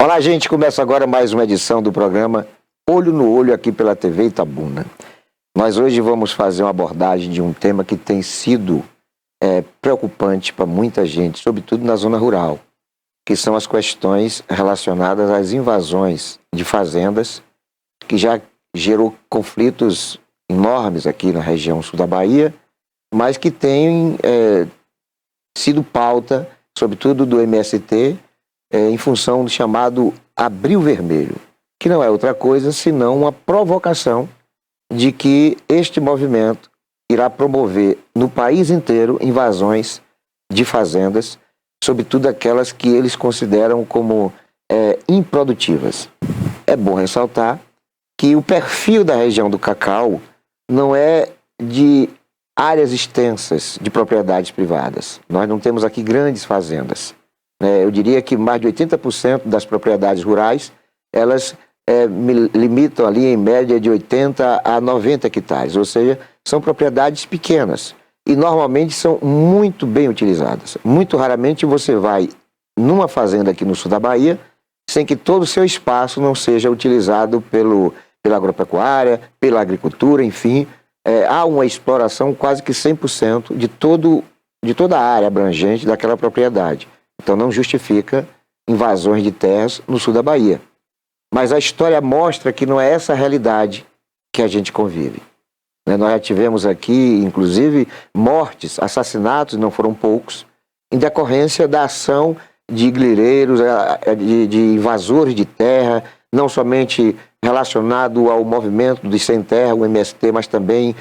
Olá, gente. Começa agora mais uma edição do programa Olho no Olho aqui pela TV Itabuna. Nós hoje vamos fazer uma abordagem de um tema que tem sido preocupante para muita gente, sobretudo na zona rural, que são as questões relacionadas às invasões de fazendas, que já gerou conflitos enormes aqui na região sul da Bahia, mas que tem sido pauta, sobretudo do MST, em função do chamado Abril Vermelho, que não é outra coisa senão uma provocação de que este movimento irá promover no país inteiro invasões de fazendas, sobretudo aquelas que eles consideram como improdutivas. É bom ressaltar que o perfil da região do Cacau não é de áreas extensas de propriedades privadas. Nós não temos aqui grandes fazendas. Eu diria que mais de 80% das propriedades rurais, elas limitam ali em média de 80 a 90 hectares, ou seja, são propriedades pequenas e normalmente são muito bem utilizadas. Muito raramente você vai numa fazenda aqui no sul da Bahia sem que todo o seu espaço não seja utilizado pela agropecuária, pela agricultura, enfim. Há uma exploração quase que 100% de toda a área abrangente daquela propriedade. Então não justifica invasões de terras no sul da Bahia. Mas a história mostra que não é essa a realidade que a gente convive. Nós já tivemos aqui, inclusive, mortes, assassinatos, não foram poucos, em decorrência da ação de grileiros, de invasores de terra, não somente relacionado ao movimento dos sem terra, o MST, mas também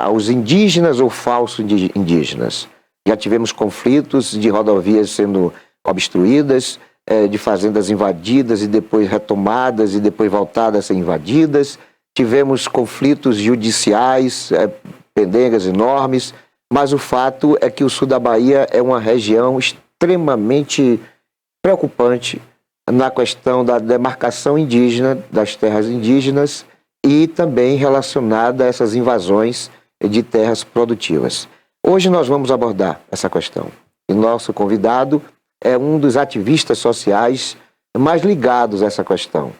aos indígenas ou falsos indígenas. Já tivemos conflitos de rodovias sendo obstruídas, de fazendas invadidas e depois retomadas e depois voltadas a ser invadidas. Tivemos conflitos judiciais, pendengas enormes, mas o fato é que o sul da Bahia é uma região extremamente preocupante na questão da demarcação indígena, das terras indígenas e também relacionada a essas invasões de terras produtivas. Hoje nós vamos abordar essa questão. E nosso convidado é um dos ativistas sociais mais ligados a essa questão,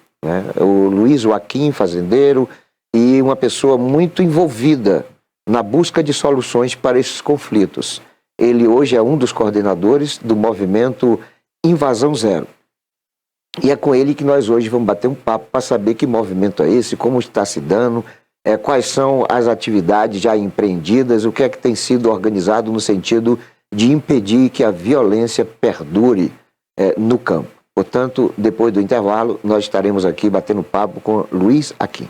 o Luiz Joaquim, fazendeiro, e uma pessoa muito envolvida na busca de soluções para esses conflitos. Ele hoje é um dos coordenadores do movimento Invasão Zero. E é com ele que nós hoje vamos bater um papo para saber que movimento é esse, como está se dando, quais são as atividades já empreendidas, o que é que tem sido organizado no sentido de impedir que a violência perdure no campo. Portanto, depois do intervalo, nós estaremos aqui batendo papo com Luiz Joaquim.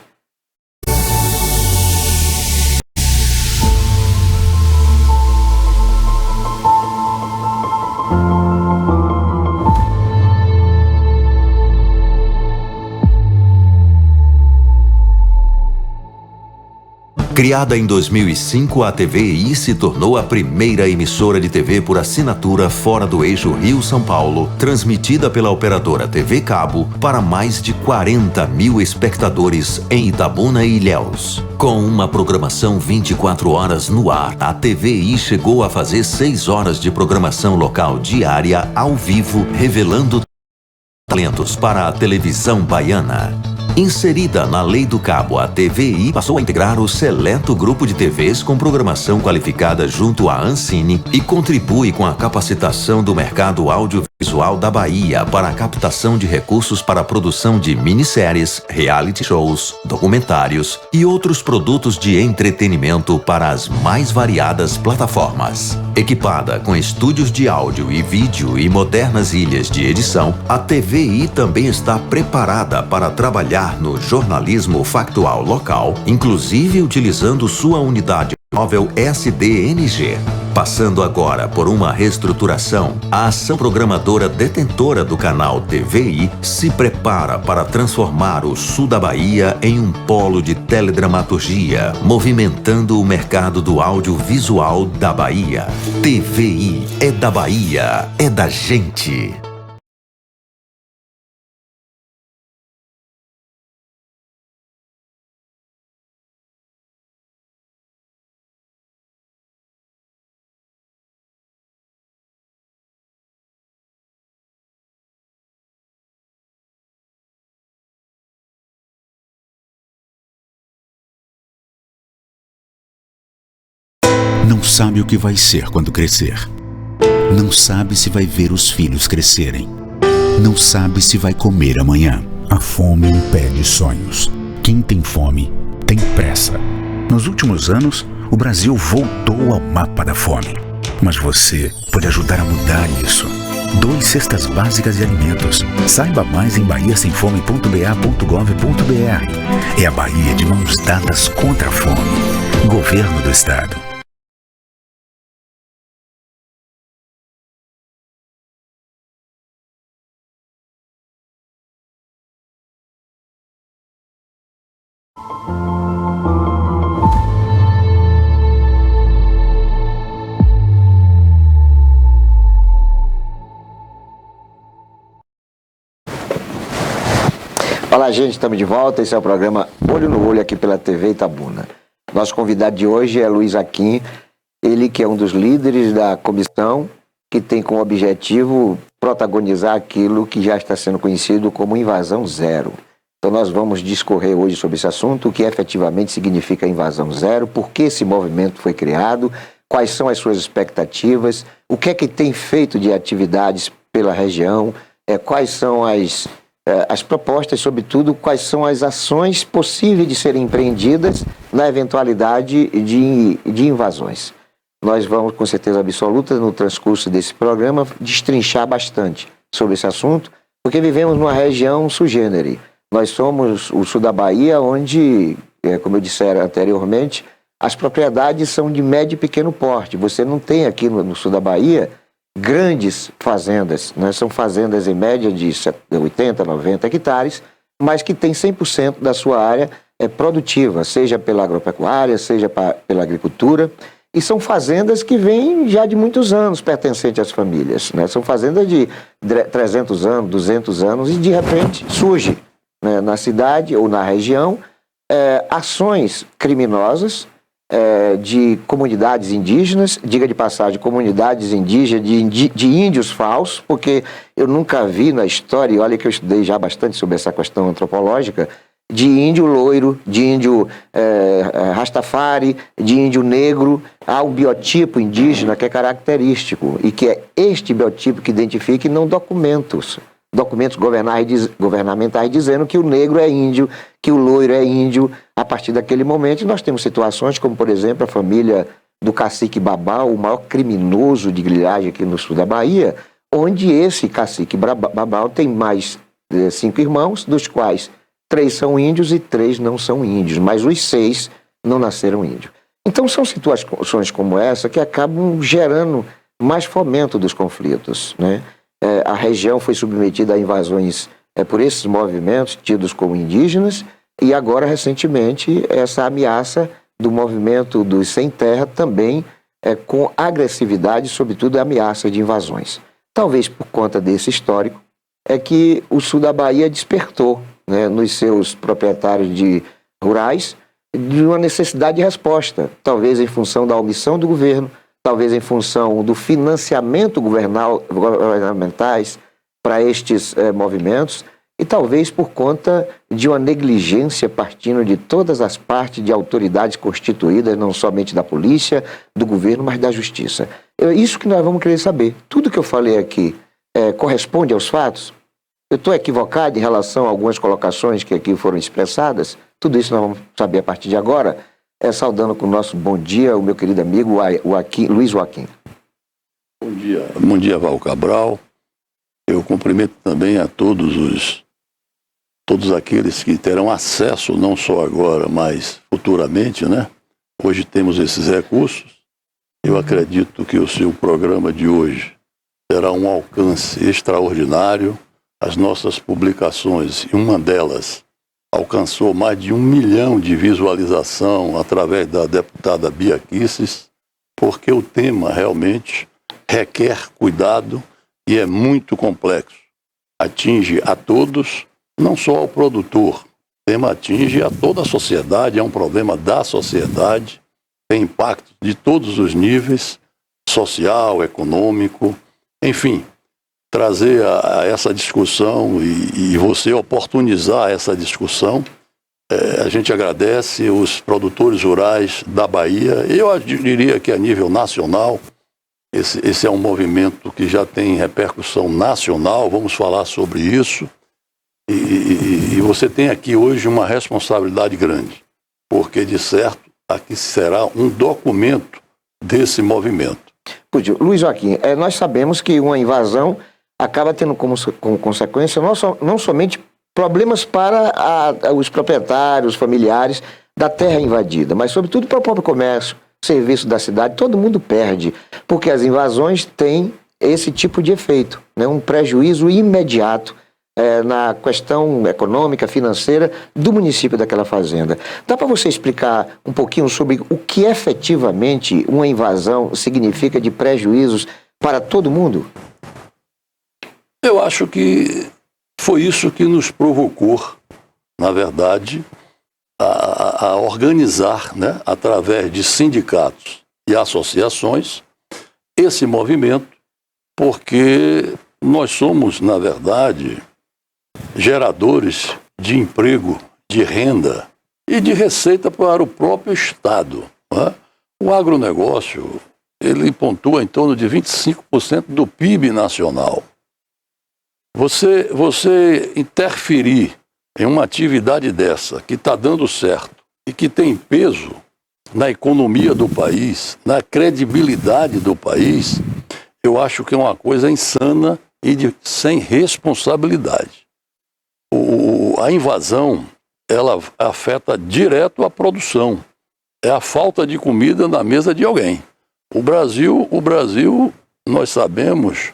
Criada em 2005, a TVI se tornou a primeira emissora de TV por assinatura fora do eixo Rio-São Paulo, transmitida pela operadora TV Cabo para mais de 40 mil espectadores em Itabuna e Ilhéus. Com uma programação 24 horas no ar, a TVI chegou a fazer 6 horas de programação local diária ao vivo, revelando talentos para a televisão baiana. Inserida na Lei do Cabo, a TVI passou a integrar o seleto grupo de TVs com programação qualificada junto à Ancine e contribui com a capacitação do mercado audiovisual da Bahia para a captação de recursos para a produção de minisséries, reality shows, documentários e outros produtos de entretenimento para as mais variadas plataformas. Equipada com estúdios de áudio e vídeo e modernas ilhas de edição, a TVI também está preparada para trabalhar no jornalismo factual local, inclusive utilizando sua unidade móvel SDNG. Passando agora por uma reestruturação, a ação programadora detentora do canal TVI se prepara para transformar o sul da Bahia em um polo de teledramaturgia, movimentando o mercado do audiovisual da Bahia. TVI é da Bahia, é da gente. Não sabe o que vai ser quando crescer. Não sabe se vai ver os filhos crescerem. Não sabe se vai comer amanhã. A fome impede sonhos. Quem tem fome tem pressa. Nos últimos anos, o Brasil voltou ao mapa da fome. Mas você pode ajudar a mudar isso. Doe cestas básicas de alimentos. Saiba mais em bahiasemfome.ba.gov.br. É a Bahia de mãos dadas contra a fome. Governo do Estado. Olá, gente, estamos de volta. Esse é o programa Olho no Olho aqui pela TV Itabuna. Nosso convidado de hoje é Luiz Aquim, ele que é um dos líderes da comissão que tem como objetivo protagonizar aquilo que já está sendo conhecido como invasão zero. Então nós vamos discorrer hoje sobre esse assunto, o que efetivamente significa invasão zero, por que esse movimento foi criado, quais são as suas expectativas, o que é que tem feito de atividades pela região, quais são as propostas, sobretudo, quais são as ações possíveis de serem empreendidas na eventualidade de invasões. Nós vamos, com certeza absoluta, no transcurso desse programa, destrinchar bastante sobre esse assunto, porque vivemos numa região sui generis. Nós somos o sul da Bahia, onde, como eu disse anteriormente, as propriedades são de médio e pequeno porte. Você não tem aqui no sul da Bahia grandes fazendas, né? São fazendas em média de 80, 90 hectares, mas que tem 100% da sua área produtiva, seja pela agropecuária, seja pela agricultura, e são fazendas que vêm já de muitos anos pertencentes às famílias, né? São fazendas de 300 anos, 200 anos, e de repente surge, né, na cidade ou na região ações criminosas de comunidades indígenas, diga de passagem, comunidades indígenas, de índios falsos, porque eu nunca vi na história, e olha que eu estudei já bastante sobre essa questão antropológica, de índio loiro, de índio rastafari, de índio negro. Há um biotipo indígena que é característico, e que é este biotipo que identifica, e não documentos governamentais dizendo que o negro é índio, que o loiro é índio. A partir daquele momento, nós temos situações como, por exemplo, a família do cacique Babau, o maior criminoso de grilagem aqui no sul da Bahia, onde esse cacique Babau tem mais 5 irmãos, dos quais 3 são índios e 3 não são índios, mas os 6 não nasceram índios. Então são situações como essa que acabam gerando mais fomento dos conflitos, né? A região foi submetida a invasões por esses movimentos tidos como indígenas, e agora, recentemente, essa ameaça do movimento dos sem terra também com agressividade, sobretudo a ameaça de invasões. Talvez por conta desse histórico é que o sul da Bahia despertou, né, nos seus proprietários rurais de uma necessidade de resposta, talvez em função da omissão do governo, talvez em função do financiamento governamentais para estes movimentos, e talvez por conta de uma negligência partindo de todas as partes de autoridades constituídas, não somente da polícia, do governo, mas da justiça. É isso que nós vamos querer saber. Tudo que eu falei aqui corresponde aos fatos? Eu estou equivocado em relação a algumas colocações que aqui foram expressadas? Tudo isso nós vamos saber a partir de agora. Saudando com o nosso bom dia, o meu querido amigo Luiz Aquim. Bom dia, Val Cabral. Eu cumprimento também a todos aqueles que terão acesso, não só agora, mas futuramente, né? Hoje temos esses recursos. Eu acredito que o seu programa de hoje terá um alcance extraordinário. As nossas publicações, e uma delas alcançou mais de 1 milhão de visualização através da deputada Bia Kicis, porque o tema realmente requer cuidado e é muito complexo. Atinge a todos, não só ao produtor. O tema atinge a toda a sociedade, é um problema da sociedade, tem impacto de todos os níveis, social, econômico, enfim. Trazer a essa discussão e você oportunizar essa discussão A gente agradece os produtores rurais da Bahia. Eu diria que a nível nacional, esse é um movimento que já tem repercussão nacional, vamos falar sobre isso. E você tem aqui hoje uma responsabilidade grande, porque, de certo, aqui será um documento desse movimento. Luiz Joaquim, nós sabemos que uma invasão acaba tendo como consequência não somente problemas para os proprietários, familiares da terra invadida, mas sobretudo para o próprio comércio, serviço da cidade, todo mundo perde, porque as invasões têm esse tipo de efeito, né? Um prejuízo imediato na questão econômica, financeira do município daquela fazenda. Dá para você explicar um pouquinho sobre o que efetivamente uma invasão significa de prejuízos para todo mundo? Eu acho que foi isso que nos provocou, na verdade, a organizar, né, através de sindicatos e associações, esse movimento, porque nós somos, na verdade, geradores de emprego, de renda e de receita para o próprio Estado, né? O agronegócio, ele pontua em torno de 25% do PIB nacional. Você interferir em uma atividade dessa, que está dando certo e que tem peso na economia do país, na credibilidade do país, eu acho que é uma coisa insana e sem responsabilidade. A invasão, ela afeta direto a produção. É a falta de comida na mesa de alguém. O Brasil, nós sabemos,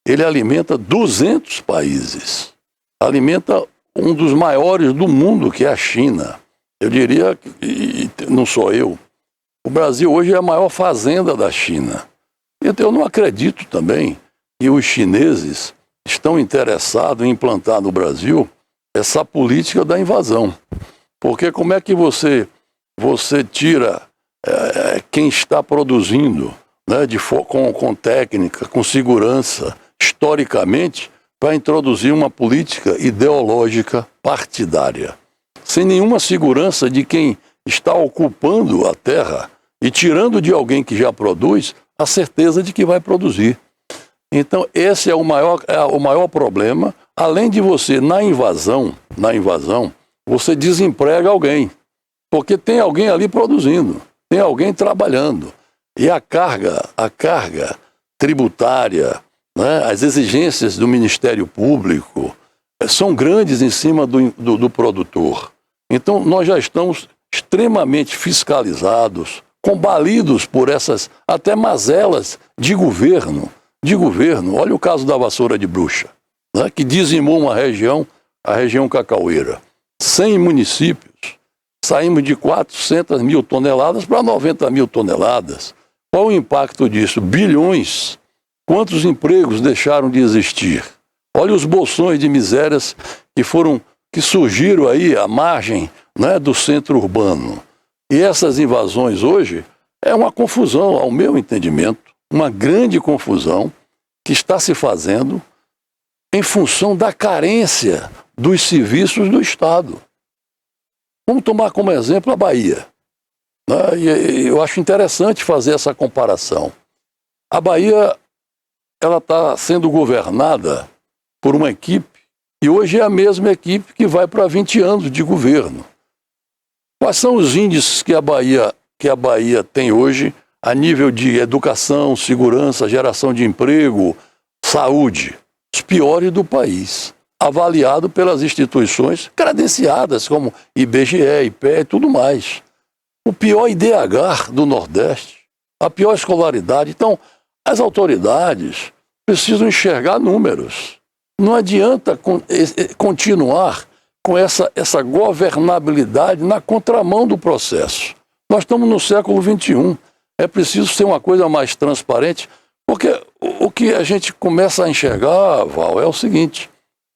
ele alimenta 200 países. Alimenta um dos maiores do mundo, que é a China. Eu diria, e não sou eu, o Brasil hoje é a maior fazenda da China. Então eu não acredito também que os chineses estão interessados em implantar no Brasil essa política da invasão. Porque como é que você tira quem está produzindo, né, com técnica, com segurança, historicamente, para introduzir uma política ideológica partidária, sem nenhuma segurança de quem está ocupando a terra e tirando de alguém que já produz a certeza de que vai produzir. Então, esse é o maior problema. Além de você, na invasão, você desemprega alguém, porque tem alguém ali produzindo, tem alguém trabalhando. E a carga tributária, né, as exigências do Ministério Público são grandes em cima do produtor. Então, nós já estamos extremamente fiscalizados, combalidos por essas até mazelas de governo. Olha o caso da vassoura de bruxa, né, que dizimou uma região, a região cacaueira. 100 municípios, saímos de 400 mil toneladas para 90 mil toneladas. Qual o impacto disso? Bilhões. Quantos empregos deixaram de existir? Olha os bolsões de misérias que surgiram aí à margem, né, do centro urbano. E essas invasões hoje é uma confusão, ao meu entendimento, uma grande confusão que está se fazendo em função da carência dos serviços do Estado. Vamos tomar como exemplo a Bahia, né? E eu acho interessante fazer essa comparação. A Bahia, ela está sendo governada por uma equipe, e hoje é a mesma equipe que vai para 20 anos de governo. Quais são os índices que a Bahia tem hoje a nível de educação, segurança, geração de emprego, saúde? Os piores do país, avaliado pelas instituições credenciadas como IBGE, IPE e tudo mais. O pior IDH do Nordeste, a pior escolaridade. Então, as autoridades precisam enxergar números. Não adianta continuar com essa governabilidade na contramão do processo. Nós estamos no século XXI. É preciso ser uma coisa mais transparente, porque o que a gente começa a enxergar, Val, é o seguinte: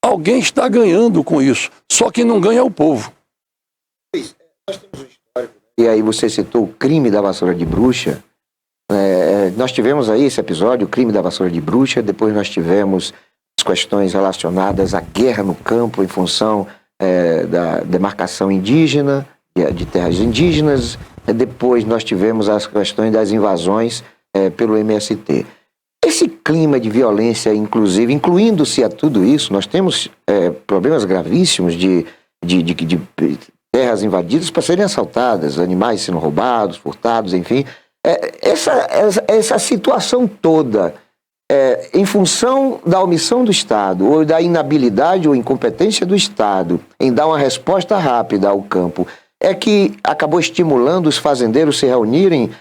alguém está ganhando com isso, só que não ganha o povo. Nós temos um histórico. E aí você citou o crime da vassoura de bruxa. Nós tivemos aí esse episódio, o crime da vassoura de bruxa, depois nós tivemos as questões relacionadas à guerra no campo em função da demarcação indígena, de terras indígenas. Depois nós tivemos as questões das invasões pelo MST. Esse clima de violência, inclusive, incluindo-se a tudo isso, nós temos problemas gravíssimos de terras invadidas para serem assaltadas, animais sendo roubados, furtados, enfim. Essa situação toda, em função da omissão do Estado, ou da inabilidade ou incompetência do Estado em dar uma resposta rápida ao campo, é que acabou estimulando os fazendeiros se reunirem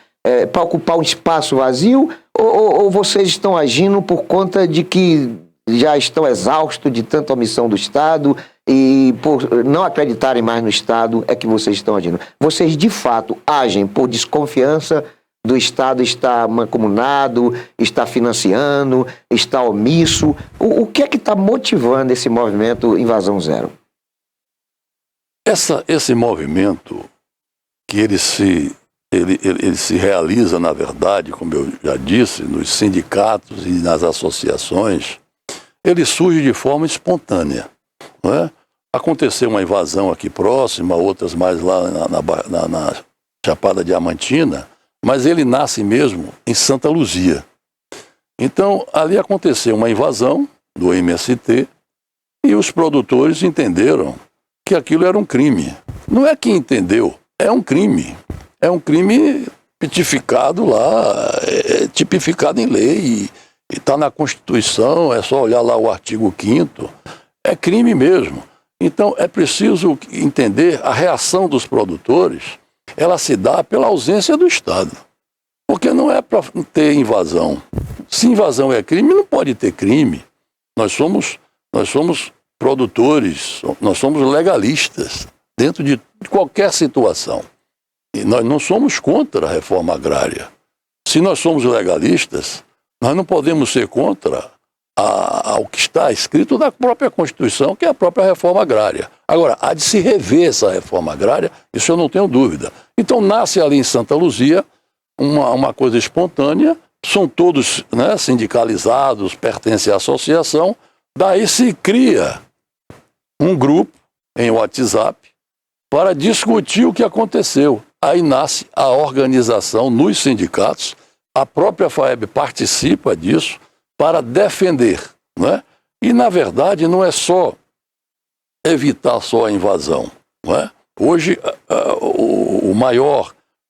para ocupar um espaço vazio, ou vocês estão agindo por conta de que já estão exaustos de tanta omissão do Estado e por não acreditarem mais no Estado é que vocês estão agindo? Vocês, de fato, agem por desconfiança do Estado estar mancomunado, está financiando, está omisso? O que é que está motivando esse movimento Invasão Zero? Esse movimento, que ele se realiza, na verdade, como eu já disse, nos sindicatos e nas associações, ele surge de forma espontânea. Não é? Aconteceu uma invasão aqui próxima, outras mais lá na Chapada Diamantina, mas ele nasce mesmo em Santa Luzia. Então, ali aconteceu uma invasão do MST e os produtores entenderam que aquilo era um crime. Não é que entendeu, é um crime. É um crime tipificado lá, tipificado em lei, e está na Constituição, é só olhar lá o artigo 5º, é crime mesmo. Então é preciso entender a reação dos produtores, ela se dá pela ausência do Estado. Porque não é para ter invasão. Se invasão é crime, não pode ter crime. Nós somos produtores, nós somos legalistas dentro de qualquer situação. E nós não somos contra a reforma agrária. Se nós somos legalistas, nós não podemos ser contra ao que está escrito na própria Constituição, que é a própria reforma agrária. Agora, há de se rever essa reforma agrária, isso eu não tenho dúvida. Então nasce ali em Santa Luzia uma coisa espontânea, são todos, né, sindicalizados, pertencem à associação, daí se cria um grupo em WhatsApp para discutir o que aconteceu. Aí nasce a organização nos sindicatos, a própria FAEB participa disso para defender, né? E, na verdade, não é só evitar só a invasão, não é? Hoje,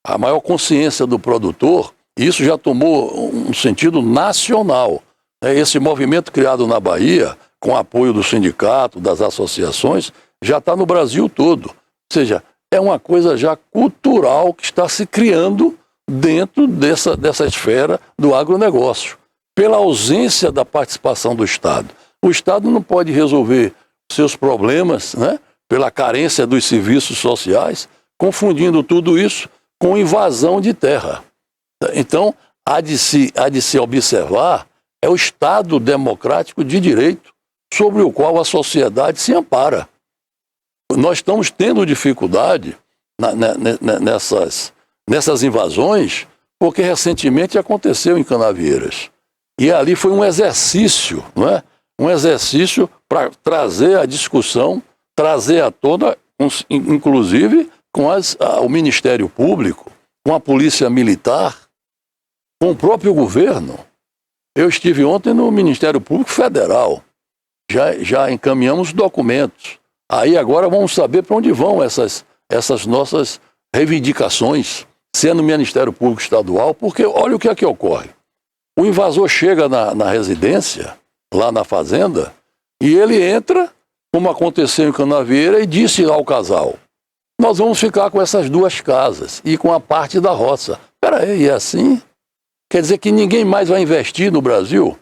a maior consciência do produtor, isso já tomou um sentido nacional. Esse movimento criado na Bahia, com apoio do sindicato, das associações, já está no Brasil todo. Ou seja, é uma coisa já cultural que está se criando dentro dessa esfera do agronegócio, pela ausência da participação do Estado. O Estado não pode resolver seus problemas, né, pela carência dos serviços sociais, confundindo tudo isso com invasão de terra. Então, há de se observar é o Estado democrático de direito sobre o qual a sociedade se ampara. Nós estamos tendo dificuldade nessas invasões, porque recentemente aconteceu em Canavieiras. E ali foi um exercício, não é? Um exercício para trazer a discussão, trazer à tona, inclusive com o Ministério Público, com a Polícia Militar, com o próprio governo. Eu estive ontem no Ministério Público Federal, já encaminhamos documentos. Aí agora vamos saber para onde vão essas nossas reivindicações, sendo o Ministério Público Estadual, porque olha o que é que ocorre. O invasor chega na residência, lá na fazenda, e ele entra, como aconteceu em Canavieira, e disse ao casal: nós vamos ficar com essas 2 casas e com a parte da roça. Peraí, é assim? Quer dizer que ninguém mais vai investir no Brasil?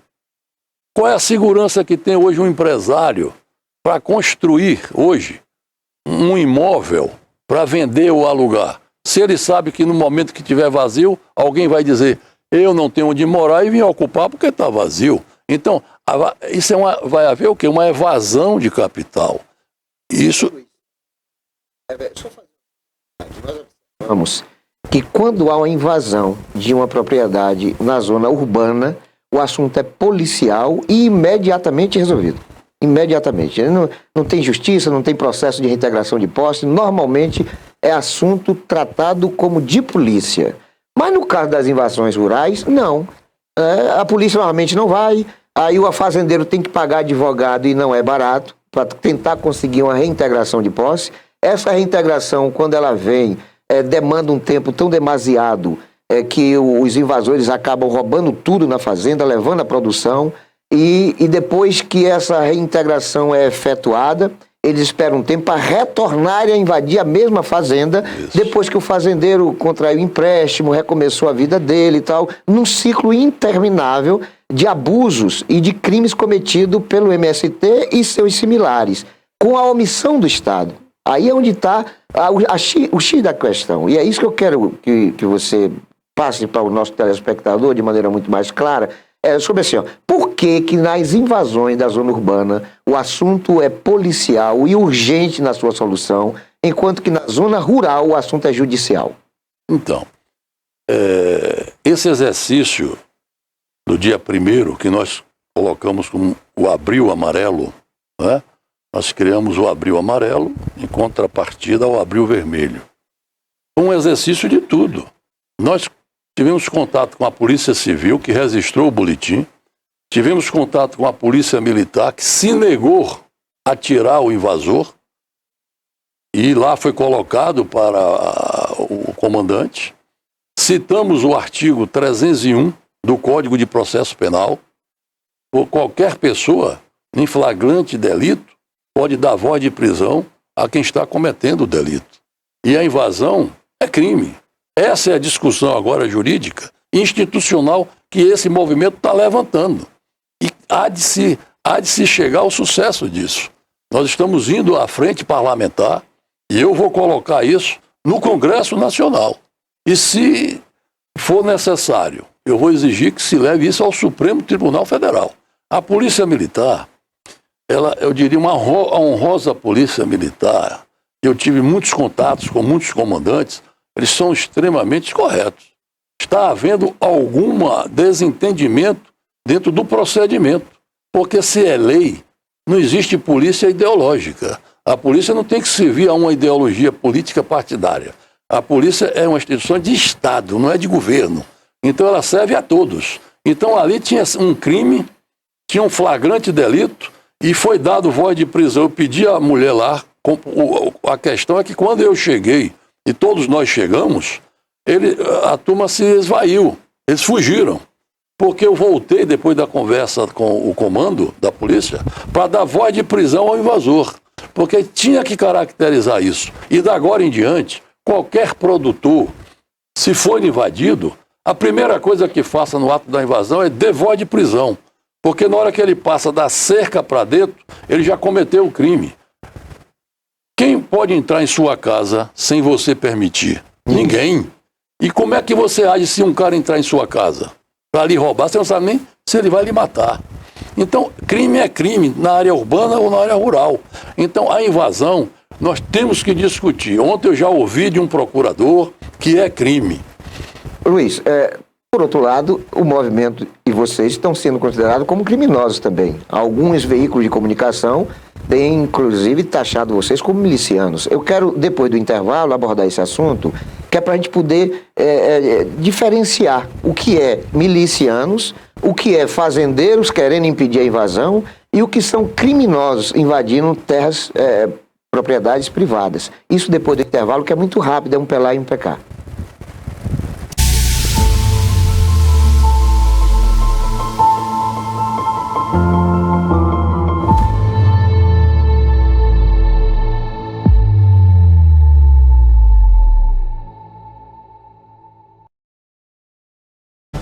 Qual é a segurança que tem hoje um empresário para construir hoje um imóvel para vender ou alugar? Se ele sabe que no momento que estiver vazio, alguém vai dizer: eu não tenho onde morar e vim ocupar porque está vazio. Então, isso vai haver o quê? Uma evasão de capital. Isso... Nós observamos que quando há uma invasão de uma propriedade na zona urbana, o assunto é policial e imediatamente resolvido. imediatamente. Não tem justiça, não tem processo de reintegração de posse, normalmente é assunto tratado como de polícia. Mas no caso das invasões rurais, não. A polícia normalmente não vai, aí o fazendeiro tem que pagar advogado e não é barato, para tentar conseguir uma reintegração de posse. Essa reintegração, quando ela vem, demanda um tempo tão demasiado que os invasores acabam roubando tudo na fazenda, levando a produção, e depois que essa reintegração é efetuada, eles esperam um tempo para retornarem a invadir a mesma fazenda. Isso. Depois que o fazendeiro contraiu empréstimo, recomeçou a vida dele e tal, num ciclo interminável de abusos e de crimes cometidos pelo MST e seus similares, com a omissão do Estado. Aí é onde está o X da questão. E é isso que eu quero que você passe para o nosso telespectador de maneira muito mais clara. Sobre assim, por que nas invasões da zona urbana o assunto é policial e urgente na sua solução, enquanto que na zona rural o assunto é judicial? Então, esse exercício do dia 1º, que nós colocamos como o Abril Amarelo, né? Nós criamos o Abril Amarelo em contrapartida ao Abril Vermelho. Um exercício de tudo. Nós tivemos contato com a Polícia Civil, que registrou o boletim. Tivemos contato com a Polícia Militar, que se negou a tirar o invasor. E lá foi colocado para o comandante. Citamos o artigo 301 do Código de Processo Penal. Por qualquer pessoa, em flagrante delito, pode dar voz de prisão a quem está cometendo o delito. E a invasão é crime. Essa é a discussão agora jurídica e institucional que esse movimento está levantando. E há de se chegar ao sucesso disso. Nós estamos indo à frente parlamentar e eu vou colocar isso no Congresso Nacional. E se for necessário, eu vou exigir que se leve isso ao Supremo Tribunal Federal. A Polícia Militar, eu diria uma honrosa Polícia Militar, eu tive muitos contatos com muitos comandantes, eles são extremamente corretos. Está havendo algum desentendimento dentro do procedimento. Porque se é lei, não existe polícia ideológica. A polícia não tem que servir a uma ideologia política partidária. A polícia é uma instituição de Estado, não é de governo. Então ela serve a todos. Então ali tinha um crime, tinha um flagrante delito e foi dado voz de prisão. Eu pedi à mulher lá, a questão é que quando eu cheguei, e todos nós chegamos, a turma se esvaiu, eles fugiram. Porque eu voltei, depois da conversa com o comando da polícia, para dar voz de prisão ao invasor. Porque tinha que caracterizar isso. E da agora em diante, qualquer produtor, se for invadido, a primeira coisa que faça no ato da invasão é dar voz de prisão. Porque na hora que ele passa da cerca para dentro, ele já cometeu o crime. Quem pode entrar em sua casa sem você permitir? Ninguém. E como é que você age se um cara entrar em sua casa? Para lhe roubar, você não sabe nem se ele vai lhe matar. Então, crime é crime, na área urbana ou na área rural. Então, a invasão, nós temos que discutir. Ontem eu já ouvi de um procurador que é crime. Luiz, por outro lado, o movimento e vocês estão sendo considerados como criminosos também. Alguns veículos de comunicação têm, inclusive, taxado vocês como milicianos. Eu quero, depois do intervalo, abordar esse assunto, que é para a gente poder diferenciar o que é milicianos, o que é fazendeiros querendo impedir a invasão e o que são criminosos invadindo terras, propriedades privadas. Isso depois do intervalo, que é muito rápido, é um PLA e um PK.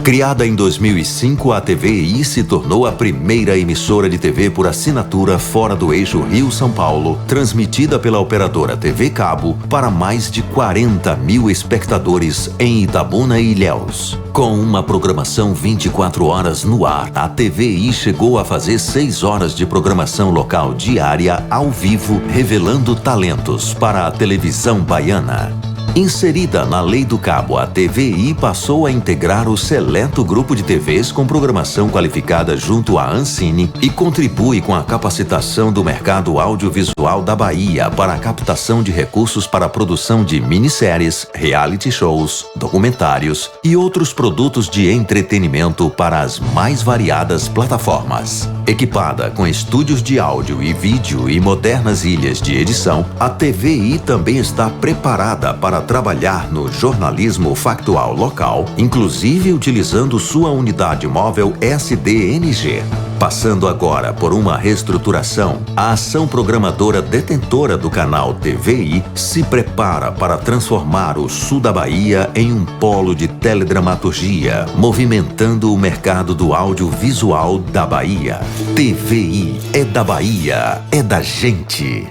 Criada em 2005, a TVI se tornou a primeira emissora de TV por assinatura fora do eixo Rio-São Paulo, transmitida pela operadora TV Cabo para mais de 40 mil espectadores em Itabuna e Ilhéus. Com uma programação 24 horas no ar, a TVI chegou a fazer 6 horas de programação local diária ao vivo, revelando talentos para a televisão baiana. Inserida na Lei do Cabo, a TVI passou a integrar o seleto grupo de TVs com programação qualificada junto à Ancine e contribui com a capacitação do mercado audiovisual da Bahia para a captação de recursos para a produção de minisséries, reality shows, documentários e outros produtos de entretenimento para as mais variadas plataformas. Equipada com estúdios de áudio e vídeo e modernas ilhas de edição, a TVI também está preparada para trabalhar no jornalismo factual local, inclusive utilizando sua unidade móvel SDNG. Passando agora por uma reestruturação, a ação programadora detentora do canal TVI se prepara para transformar o sul da Bahia em um polo de teledramaturgia, movimentando o mercado do audiovisual da Bahia. TVI é da Bahia, é da gente.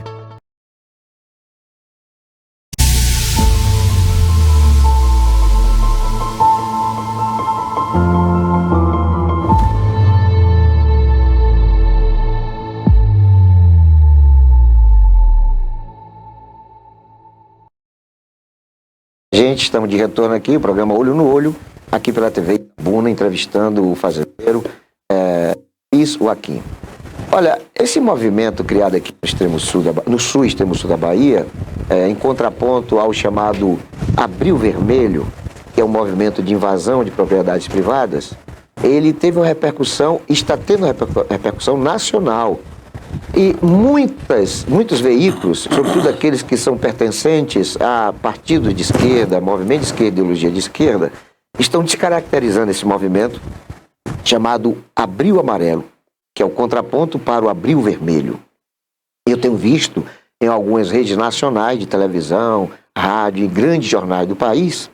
Gente, estamos de retorno aqui, o programa Olho no Olho, aqui pela TV Itabuna, entrevistando o fazendeiro Joaquim. Olha, esse movimento criado aqui no extremo sul extremo sul da Bahia, em contraponto ao chamado Abril Vermelho, que é um movimento de invasão de propriedades privadas, ele teve uma repercussão, está tendo uma repercussão nacional. E muitos veículos, sobretudo aqueles que são pertencentes a partidos de esquerda, movimento de esquerda, ideologia de esquerda, estão descaracterizando esse movimento chamado Abril Amarelo, que é o contraponto para o Abril Vermelho. Eu tenho visto em algumas redes nacionais de televisão, rádio e grandes jornais do país,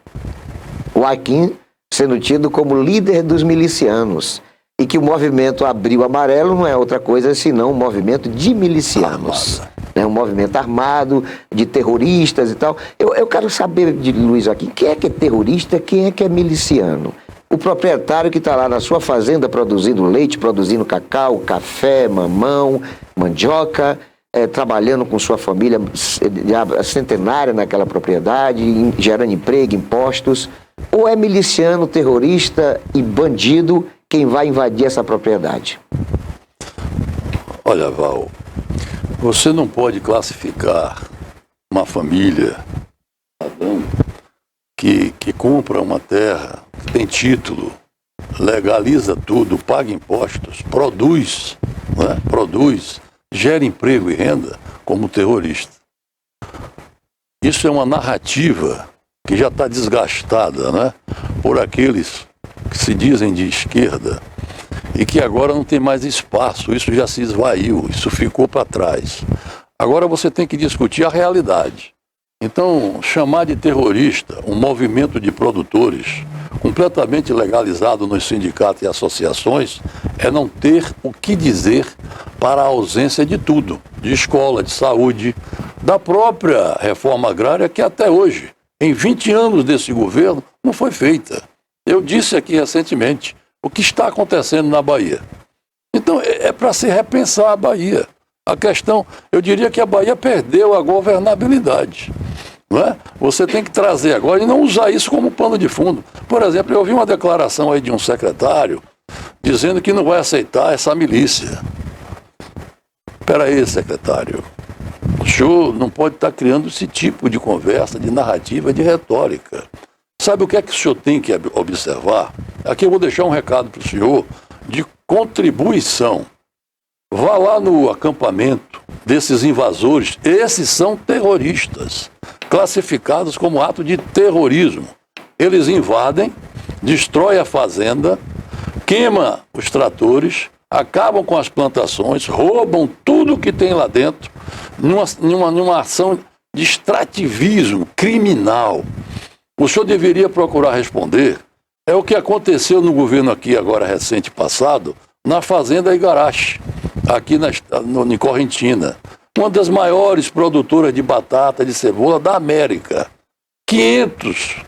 o Joaquim sendo tido como líder dos milicianos. E que o movimento Abril Amarelo não é outra coisa senão um movimento de milicianos. É um movimento armado, de terroristas e tal. Eu quero saber de Luiz Joaquim, quem é terrorista, quem é que é miliciano? O proprietário que está lá na sua fazenda produzindo leite, produzindo cacau, café, mamão, mandioca, trabalhando com sua família centenária naquela propriedade, gerando emprego, impostos. Ou é miliciano, terrorista e bandido quem vai invadir essa propriedade? Olha, Val, você não pode classificar uma família que compra uma terra, que tem título, legaliza tudo, paga impostos, produz, né? Gera emprego e renda como terrorista. Isso é uma narrativa que já está desgastada, né? Por aqueles que se dizem de esquerda e que agora não tem mais espaço, isso já se esvaiu, isso ficou para trás. Agora você tem que discutir a realidade. Então, chamar de terrorista um movimento de produtores completamente legalizado nos sindicatos e associações é não ter o que dizer para a ausência de tudo, de escola, de saúde, da própria reforma agrária que até hoje, em 20 anos desse governo, não foi feita. Eu disse aqui recentemente o que está acontecendo na Bahia. Então, é para se repensar a Bahia. A questão, eu diria que a Bahia perdeu a governabilidade. Não é? Você tem que trazer agora e não usar isso como pano de fundo. Por exemplo, eu ouvi uma declaração aí de um secretário dizendo que não vai aceitar essa milícia. Espera aí, secretário. O senhor não pode estar criando esse tipo de conversa, de narrativa, de retórica. Sabe o que é que o senhor tem que observar? Aqui eu vou deixar um recado para o senhor de contribuição. Vá lá no acampamento desses invasores. Esses são terroristas, classificados como ato de terrorismo. Eles invadem, destroem a fazenda, queimam os tratores, acabam com as plantações, roubam tudo que tem lá dentro, numa ação de extrativismo criminal. O senhor deveria procurar responder. É o que aconteceu no governo aqui agora recente passado, na fazenda Igarashi, aqui em Correntina. Uma das maiores produtoras de batata, de cebola da América. 500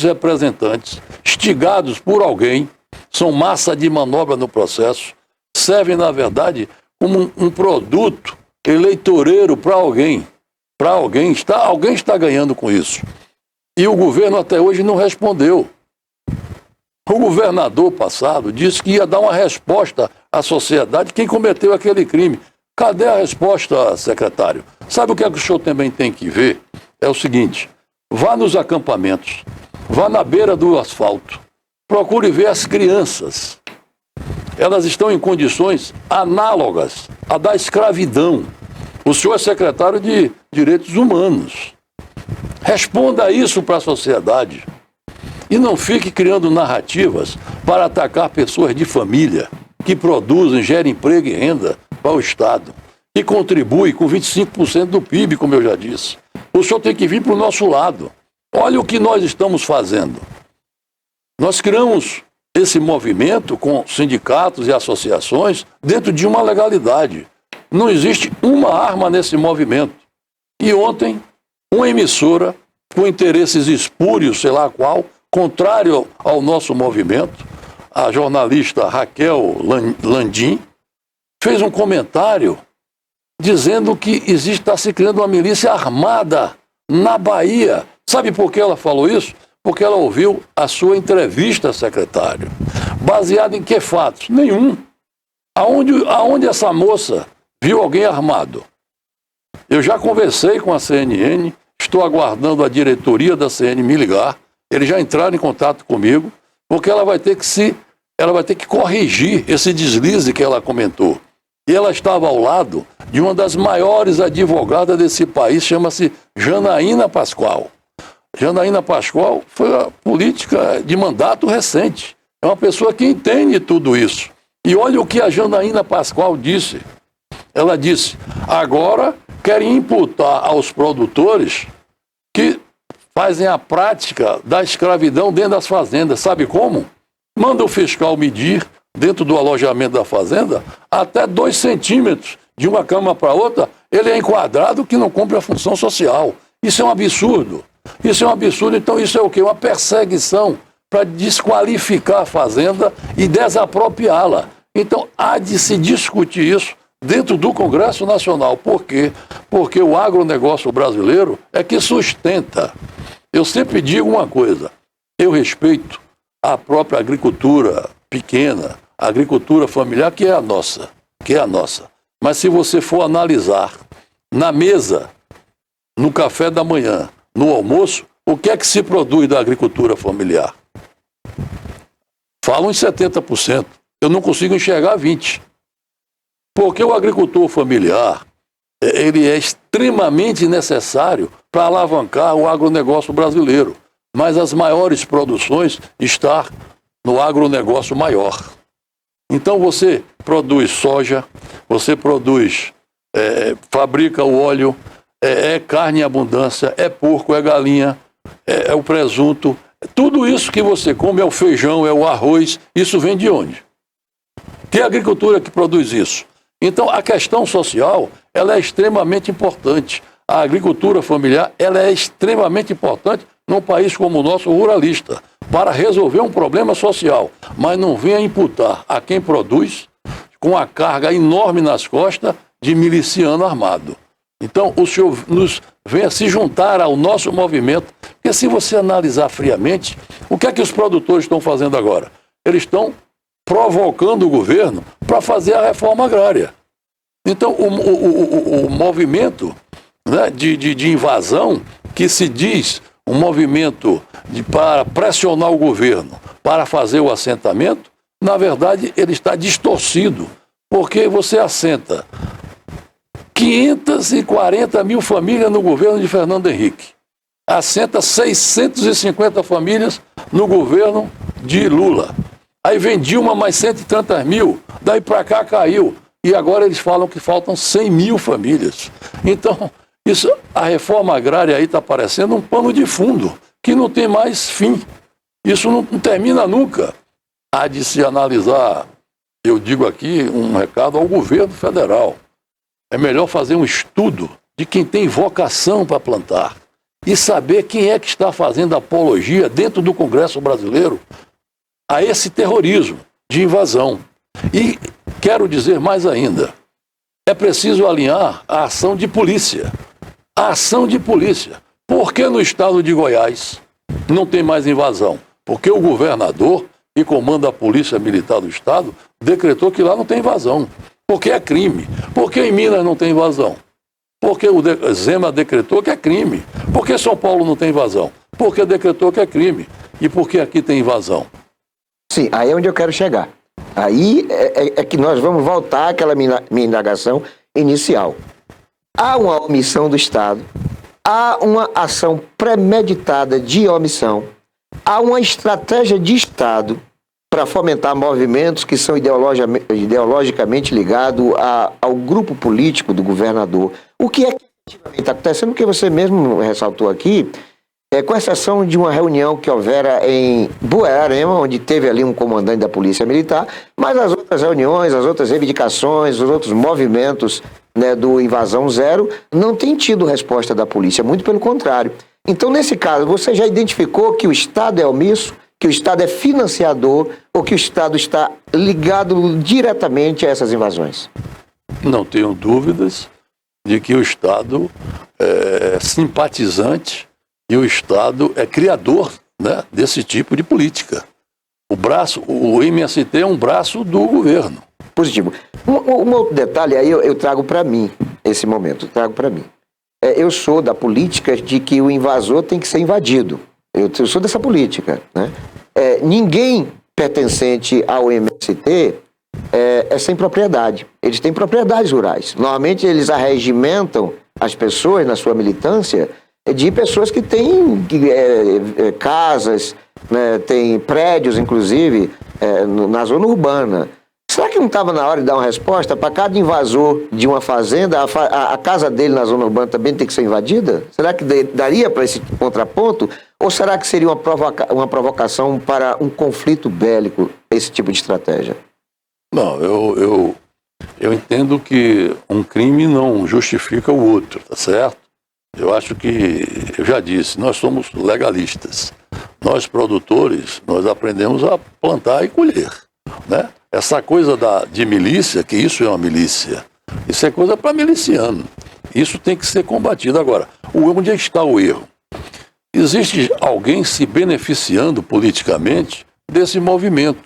representantes, instigados por alguém, são massa de manobra no processo, servem, na verdade, como um produto eleitoreiro para alguém. Alguém está ganhando com isso. E o governo até hoje não respondeu. O governador passado disse que ia dar uma resposta à sociedade quem cometeu aquele crime. Cadê a resposta, secretário? Sabe o que é que o senhor também tem que ver? É o seguinte, vá nos acampamentos, vá na beira do asfalto, procure ver as crianças. Elas estão em condições análogas à da escravidão. O senhor é secretário de Direitos Humanos. Responda isso para a sociedade. E não fique criando narrativas para atacar pessoas de família que produzem, gerem emprego e renda para o Estado, que contribui com 25% do PIB, como eu já disse. O senhor tem que vir para o nosso lado. Olha o que nós estamos fazendo. Nós criamos esse movimento com sindicatos e associações dentro de uma legalidade. Não existe uma arma nesse movimento. E ontem, uma emissora com interesses espúrios, sei lá qual, contrário ao nosso movimento, a jornalista Raquel Landim, fez um comentário dizendo que está se criando uma milícia armada na Bahia. Sabe por que ela falou isso? Porque ela ouviu a sua entrevista, secretário. Baseada em que fatos? Nenhum. Aonde essa moça viu alguém armado? Eu já conversei com a CNN, estou aguardando a diretoria da CNN me ligar. Eles já entraram em contato comigo, porque ela vai ter que corrigir esse deslize que ela comentou. E ela estava ao lado de uma das maiores advogadas desse país, chama-se Janaína Pascoal. Janaína Pascoal foi a política de mandato recente. É uma pessoa que entende tudo isso. E olha o que a Janaína Pascoal disse. Ela disse, agora querem imputar aos produtores que fazem a prática da escravidão dentro das fazendas. Sabe como? Manda o fiscal medir, dentro do alojamento da fazenda, até 2 centímetros de uma cama para outra, ele é enquadrado que não cumpre a função social. Isso é um absurdo. Isso é um absurdo. Então isso é o quê? Uma perseguição para desqualificar a fazenda e desapropriá-la. Então há de se discutir isso dentro do Congresso Nacional. Por quê? Porque o agronegócio brasileiro é que sustenta. Eu sempre digo uma coisa, eu respeito a própria agricultura pequena, a agricultura familiar, que é a nossa. Mas se você for analisar na mesa, no café da manhã, no almoço, o que é que se produz da agricultura familiar? Falam em 70%. Eu não consigo enxergar 20%. Porque o agricultor familiar, ele é extremamente necessário para alavancar o agronegócio brasileiro. Mas as maiores produções estão no agronegócio maior. Então você produz soja, você produz, fabrica o óleo, é carne em abundância, é porco, é galinha, é o presunto. Tudo isso que você come é o feijão, é o arroz, isso vem de onde? Que agricultura que produz isso? Então a questão social, ela é extremamente importante. A agricultura familiar, ela é extremamente importante num país como o nosso, ruralista, para resolver um problema social. Mas não venha imputar a quem produz com a carga enorme nas costas de miliciano armado. Então o senhor venha se juntar ao nosso movimento, porque se você analisar friamente, o que é que os produtores estão fazendo agora? Eles estão provocando o governo para fazer a reforma agrária. Então o movimento, né, de invasão, que se diz um movimento para pressionar o governo para fazer o assentamento, na verdade ele está distorcido, porque você assenta 540 mil famílias no governo de Fernando Henrique, assenta 650 famílias no governo de Lula, aí vem Dilma mais 130 mil, daí para cá caiu, e agora eles falam que faltam 100 mil famílias. Então, a reforma agrária aí está parecendo um pano de fundo, que não tem mais fim. Isso não termina nunca. Há de se analisar, eu digo aqui um recado ao governo federal. É melhor fazer um estudo de quem tem vocação para plantar e saber quem é que está fazendo apologia dentro do Congresso brasileiro a esse terrorismo de invasão. E quero dizer mais ainda, é preciso alinhar a ação de polícia. A ação de polícia. Por que no estado de Goiás não tem mais invasão? Porque o governador, que comanda a Polícia Militar do Estado, decretou que lá não tem invasão. Porque é crime. Por que em Minas não tem invasão? Porque o Zema decretou que é crime. Por que São Paulo não tem invasão? Porque decretou que é crime. E por que aqui tem invasão? Sim, aí é onde eu quero chegar. Aí é que nós vamos voltar àquela minha indagação inicial. Há uma omissão do Estado, há uma ação premeditada de omissão, há uma estratégia de Estado para fomentar movimentos que são ideologicamente ligados ao grupo político do governador. O que é que efetivamente está acontecendo? Porque você mesmo ressaltou aqui, com exceção de uma reunião que houvera em Buerarema, onde teve ali um comandante da Polícia Militar, mas as outras reuniões, as outras reivindicações, os outros movimentos, né, do Invasão Zero, não tem tido resposta da polícia, muito pelo contrário. Então, nesse caso, você já identificou que o Estado é omisso, que o Estado é financiador ou que o Estado está ligado diretamente a essas invasões? Não tenho dúvidas de que o Estado é simpatizante e o Estado é criador, né, desse tipo de política. O MST é um braço do governo. Positivo. Um outro detalhe aí eu trago para mim, esse momento, trago para mim. Eu sou da política de que o invasor tem que ser invadido. Eu sou dessa política, né? Ninguém pertencente ao MST é sem propriedade. Eles têm propriedades rurais. Normalmente eles arregimentam as pessoas na sua militância de pessoas que têm casas, né, têm prédios, inclusive, na zona urbana. Será que não estava na hora de dar uma resposta para cada invasor de uma fazenda, a casa dele na zona urbana também tem que ser invadida? Será que daria para esse contraponto? Ou será que seria uma provocação para um conflito bélico, esse tipo de estratégia? Não, eu entendo que um crime não justifica o outro, tá certo? Eu acho que, eu já disse, nós somos legalistas. Nós, produtores, nós aprendemos a plantar e colher, né? Essa coisa de milícia, que isso é uma milícia, isso é coisa para miliciano. Isso tem que ser combatido. Agora, onde está o erro? Existe alguém se beneficiando politicamente desse movimento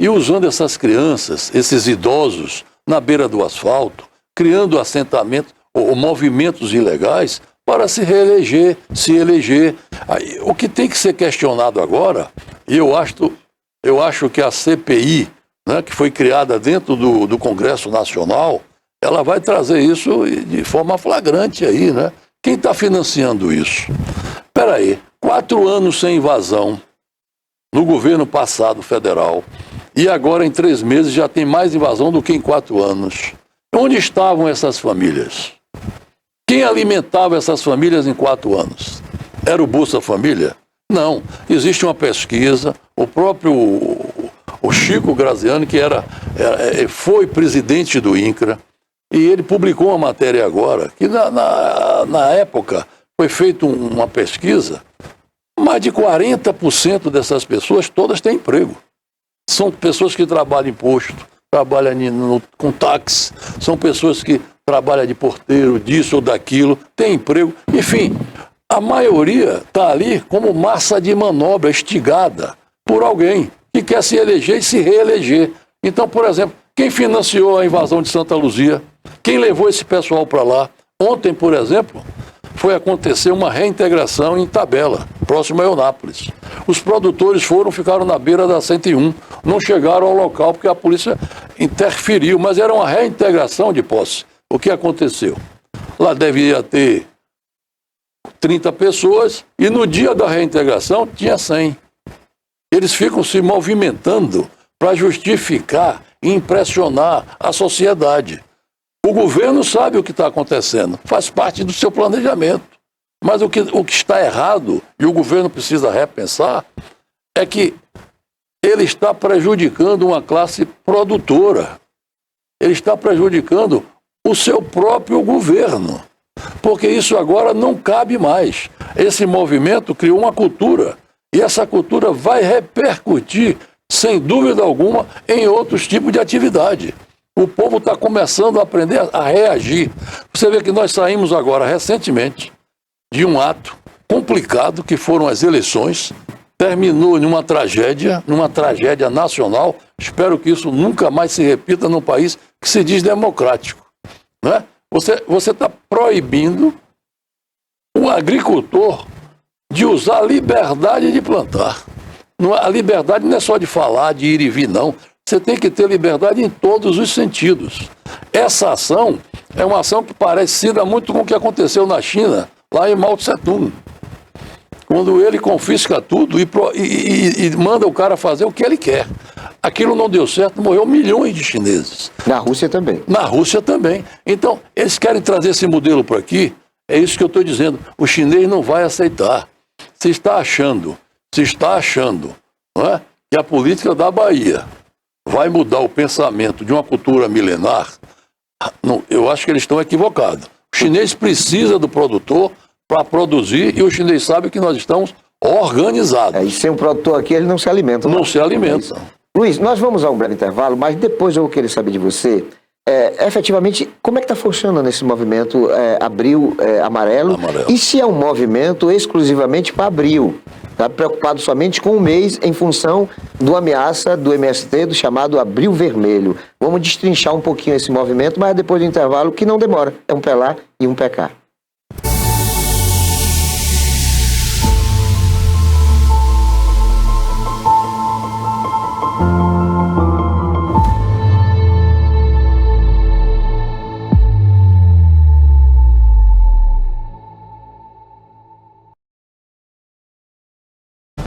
e usando essas crianças, esses idosos, na beira do asfalto, criando assentamentos ou movimentos ilegais para se reeleger, se eleger. Aí, o que tem que ser questionado agora, e eu acho que a CPI, né, que foi criada dentro do Congresso Nacional, ela vai trazer isso de forma flagrante aí, né? Quem está financiando isso? Espera aí, 4 anos sem invasão no governo passado federal e agora em 3 meses já tem mais invasão do que em 4 anos. Onde estavam essas famílias? Quem alimentava essas famílias em 4 anos? Era o Bolsa Família? Não. Existe uma pesquisa, o próprio Chico Graziani, que foi presidente do INCRA, e ele publicou uma matéria agora, que na época foi feita uma pesquisa, mais de 40% dessas pessoas todas têm emprego. São pessoas que trabalham em posto, trabalham com táxi, são pessoas que trabalham de porteiro, disso ou daquilo, têm emprego. Enfim, a maioria está ali como massa de manobra, estigada por alguém que quer se eleger e se reeleger. Então, por exemplo, quem financiou a invasão de Santa Luzia? Quem levou esse pessoal para lá? Ontem, por exemplo, foi acontecer uma reintegração em Tabela, próximo a Eunápolis. Os produtores ficaram na beira da 101, não chegaram ao local porque a polícia interferiu, mas era uma reintegração de posse. O que aconteceu? Lá devia ter 30 pessoas e no dia da reintegração tinha 100. Eles ficam se movimentando para justificar e impressionar a sociedade. O governo sabe o que está acontecendo, faz parte do seu planejamento. Mas o que está errado, e o governo precisa repensar, é que ele está prejudicando uma classe produtora. Ele está prejudicando o seu próprio governo. Porque isso agora não cabe mais. Esse movimento criou uma cultura. E essa cultura vai repercutir, sem dúvida alguma, em outros tipos de atividade. O povo está começando a aprender a reagir. Você vê que nós saímos agora, recentemente, de um ato complicado que foram as eleições, terminou numa tragédia nacional. Espero que isso nunca mais se repita num país que se diz democrático, né? Você está proibindo o agricultor de usar a liberdade de plantar. A liberdade não é só de falar, de ir e vir, não. Você tem que ter liberdade em todos os sentidos. Essa ação é uma ação que parecida muito com o que aconteceu na China, lá em Mao Tse-tung, quando ele confisca tudo e manda o cara fazer o que ele quer. Aquilo não deu certo, morreu milhões de chineses. Na Rússia também. Na Rússia também. Então, eles querem trazer esse modelo para aqui, é isso que eu estou dizendo. O chinês não vai aceitar. Se está achando, não é, que a política da Bahia vai mudar o pensamento de uma cultura milenar, não, eu acho que eles estão equivocados. O chinês precisa do produtor para produzir e o chinês sabe que nós estamos organizados. E sem o produtor aqui, ele não se alimenta. Não se alimenta. Luiz, nós vamos a um breve intervalo, mas depois eu vou querer saber de você, efetivamente, como é que está funcionando esse movimento Abril Amarelo? E se é um movimento exclusivamente para Abril? Está preocupado somente com um mês em função do ameaça do MST, do chamado Abril Vermelho. Vamos destrinchar um pouquinho esse movimento, mas depois do intervalo, que não demora. É um pé lá e um pé cá.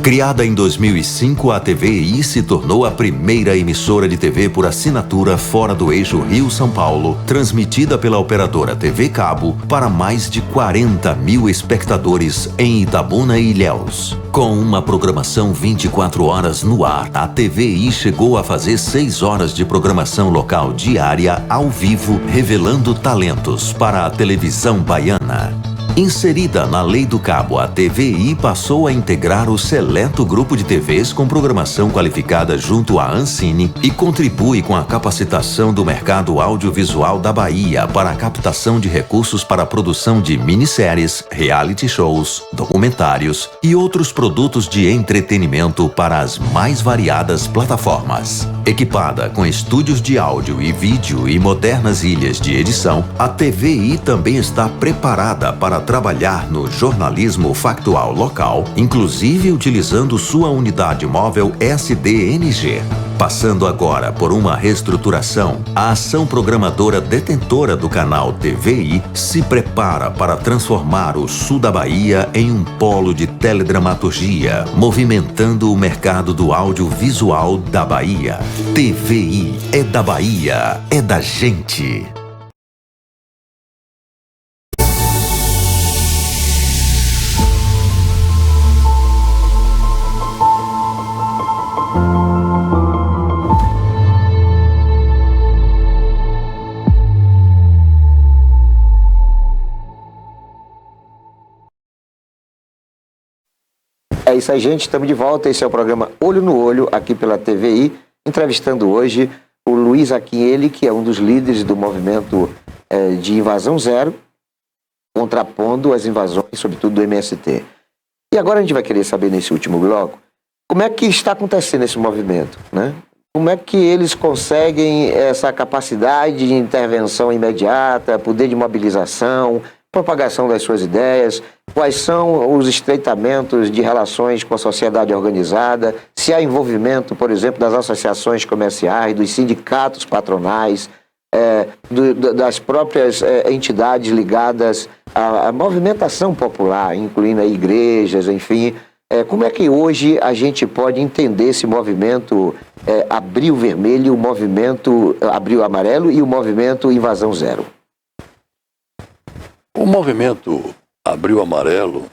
Criada em 2005, a TVI se tornou a primeira emissora de TV por assinatura fora do eixo Rio-São Paulo, transmitida pela operadora TV Cabo para mais de 40 mil espectadores em Itabuna e Ilhéus. Com uma programação 24 horas no ar, a TVI chegou a fazer 6 horas de programação local diária ao vivo, revelando talentos para a televisão baiana. Inserida na Lei do Cabo, a TVI passou a integrar o seleto grupo de TVs com programação qualificada junto à Ancine e contribui com a capacitação do mercado audiovisual da Bahia para a captação de recursos para a produção de minisséries, reality shows, documentários e outros produtos de entretenimento para as mais variadas plataformas. Equipada com estúdios de áudio e vídeo e modernas ilhas de edição, a TVI também está preparada para trabalhar no jornalismo factual local, inclusive utilizando sua unidade móvel SDNG. Passando agora por uma reestruturação, a ação programadora detentora do canal TVI se prepara para transformar o sul da Bahia em um polo de teledramaturgia, movimentando o mercado do audiovisual da Bahia. TVI é da Bahia, é da gente. É isso aí, gente. Estamos de volta. Esse é o programa Olho no Olho, aqui pela TVI. Entrevistando hoje o Luiz Aquinele, que é um dos líderes do movimento de Invasão Zero, contrapondo as invasões, sobretudo do MST. E agora a gente vai querer saber, nesse último bloco, como é que está acontecendo esse movimento, né? Como é que eles conseguem essa capacidade de intervenção imediata, poder de mobilização, propagação das suas ideias, quais são os estreitamentos de relações com a sociedade organizada, se há envolvimento, por exemplo, das associações comerciais, dos sindicatos patronais, das próprias entidades ligadas à movimentação popular, incluindo aí igrejas, enfim. Como é que hoje a gente pode entender esse movimento Abril Vermelho, o movimento Abril Amarelo e o movimento Invasão Zero? O movimento Abril Amarelo,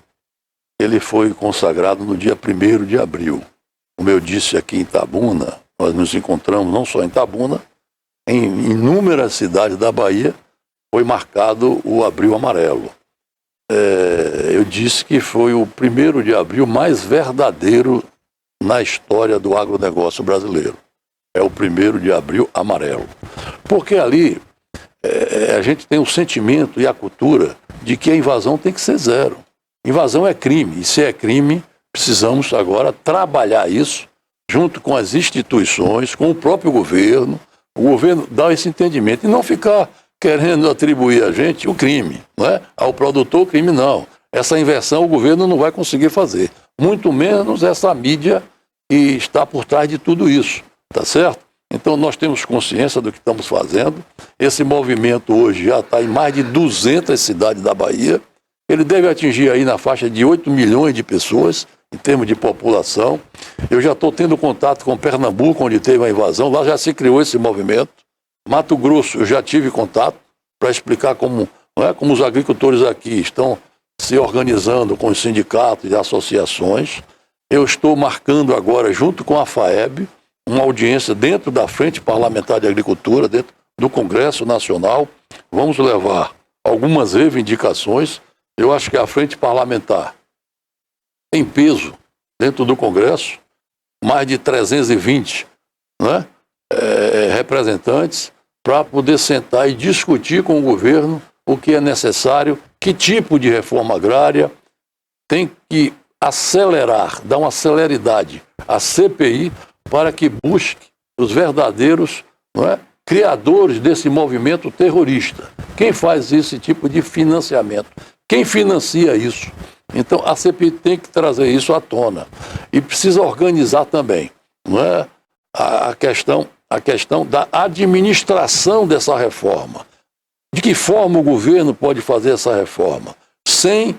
ele foi consagrado no dia 1º de abril. Como eu disse aqui em Itabuna, nós nos encontramos não só em Itabuna, em inúmeras cidades da Bahia, foi marcado o Abril Amarelo. Eu disse que foi o 1º de abril mais verdadeiro na história do agronegócio brasileiro. É o 1º de abril amarelo. Porque ali a gente tem o sentimento e a cultura de que a invasão tem que ser zero. Invasão é crime, e se é crime, precisamos agora trabalhar isso junto com as instituições, com o próprio governo. O governo dá esse entendimento e não ficar querendo atribuir a gente o crime, não é? Ao produtor o crime não. Essa inversão o governo não vai conseguir fazer, muito menos essa mídia que está por trás de tudo isso, tá certo? Então nós temos consciência do que estamos fazendo. Esse movimento hoje já está em mais de 200 cidades da Bahia. Ele deve atingir aí na faixa de 8 milhões de pessoas, em termos de população. Eu já estou tendo contato com Pernambuco, onde teve a invasão, lá já se criou esse movimento. Mato Grosso, eu já tive contato para explicar como, não é, como os agricultores aqui estão se organizando com os sindicatos e associações. Eu estou marcando agora, junto com a FAEB, uma audiência dentro da Frente Parlamentar de Agricultura, dentro do Congresso Nacional. Vamos levar algumas reivindicações. Eu acho que a Frente Parlamentar tem peso dentro do Congresso, mais de 320, né, representantes, para poder sentar e discutir com o governo o que é necessário, que tipo de reforma agrária tem que acelerar, dar uma celeridade à CPI para que busque os verdadeiros, não é, criadores desse movimento terrorista. Quem faz esse tipo de financiamento? Quem financia isso? Então a CPI tem que trazer isso à tona e precisa organizar também, não é, a questão da administração dessa reforma. De que forma o governo pode fazer essa reforma sem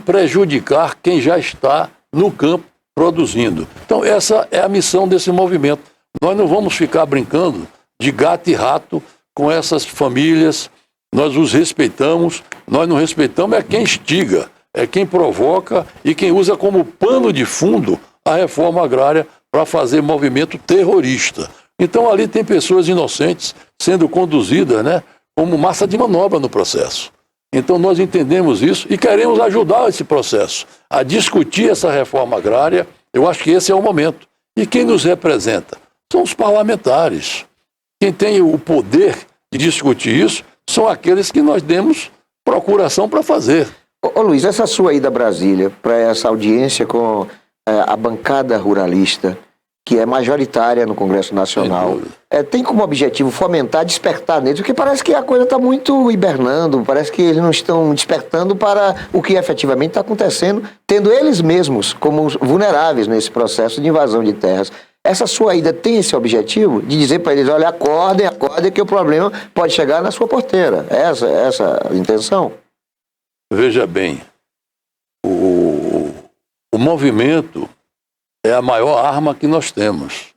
prejudicar quem já está no campo produzindo? Então essa é a missão desse movimento. Nós não vamos ficar brincando de gato e rato com essas famílias. Nós os respeitamos, nós não respeitamos é quem instiga, é quem provoca e quem usa como pano de fundo a reforma agrária para fazer movimento terrorista. Então ali tem pessoas inocentes sendo conduzidas, né, como massa de manobra no processo. Então nós entendemos isso e queremos ajudar esse processo, a discutir essa reforma agrária. Eu acho que esse é o momento. E quem nos representa? São os parlamentares. Quem tem o poder de discutir isso são aqueles que nós demos procuração para fazer. Ô Luiz, essa sua ida a Brasília para essa audiência com a bancada ruralista, que é majoritária no Congresso Nacional, tem como objetivo fomentar, despertar neles, porque parece que a coisa está muito hibernando, parece que eles não estão despertando para o que efetivamente está acontecendo, tendo eles mesmos como vulneráveis nesse processo de invasão de terras. Essa sua ida tem esse objetivo de dizer para eles, olha, acordem, que o problema pode chegar na sua porteira. Essa a intenção? Veja bem, o movimento é a maior arma que nós temos.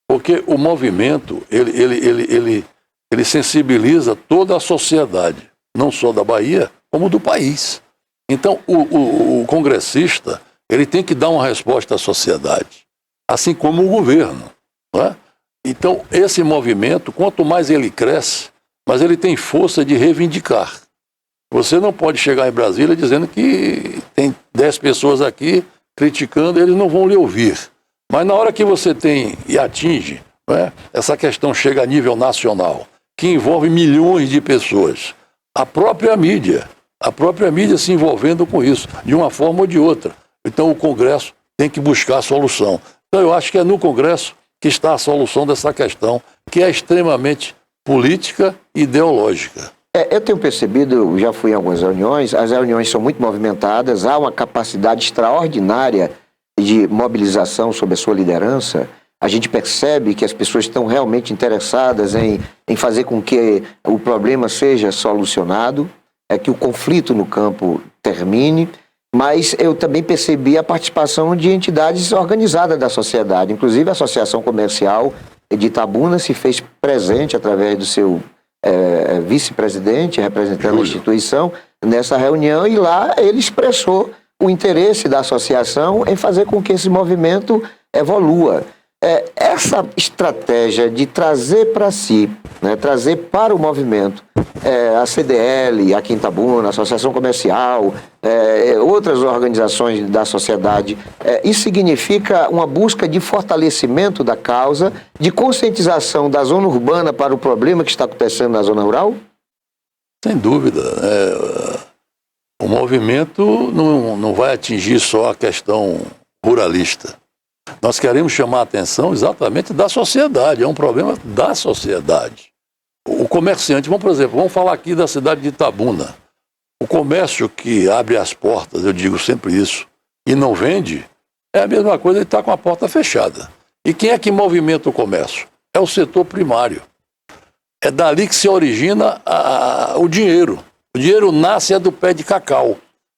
Porque o movimento, ele sensibiliza toda a sociedade, não só da Bahia, como do país. Então, o congressista, ele tem que dar uma resposta à sociedade, assim como o governo, não é? Então, esse movimento, quanto mais ele cresce, mais ele tem força de reivindicar. Você não pode chegar em Brasília dizendo que tem 10 pessoas aqui criticando, eles não vão lhe ouvir. Mas na hora que você tem e atinge, não é, essa questão chega a nível nacional, que envolve milhões de pessoas, a própria mídia se envolvendo com isso, de uma forma ou de outra. Então o Congresso tem que buscar a solução. Então eu acho que é no Congresso que está a solução dessa questão, que é extremamente política e ideológica. Eu tenho percebido, já fui em algumas reuniões, as reuniões são muito movimentadas, há uma capacidade extraordinária de mobilização sob a sua liderança. A gente percebe que as pessoas estão realmente interessadas em fazer com que o problema seja solucionado, que o conflito no campo termine, mas eu também percebi a participação de entidades organizadas da sociedade, inclusive a Associação Comercial de Itabuna se fez presente através do seu vice-presidente, representando a instituição, nessa reunião, e lá ele expressou o interesse da associação em fazer com que esse movimento evolua. Essa estratégia de trazer para si, né, trazer para o movimento a CDL, a Itabuna, a Associação Comercial, outras organizações da sociedade, isso significa uma busca de fortalecimento da causa, de conscientização da zona urbana para o problema que está acontecendo na zona rural? Sem dúvida. O movimento não vai atingir só a questão ruralista. Nós queremos chamar a atenção exatamente da sociedade, é um problema da sociedade. O comerciante, por exemplo, vamos falar aqui da cidade de Itabuna. O comércio que abre as portas, eu digo sempre isso, e não vende, é a mesma coisa de estar com a porta fechada. E quem é que movimenta o comércio? É o setor primário. É dali que se origina o dinheiro. O dinheiro nasce do pé de cacau,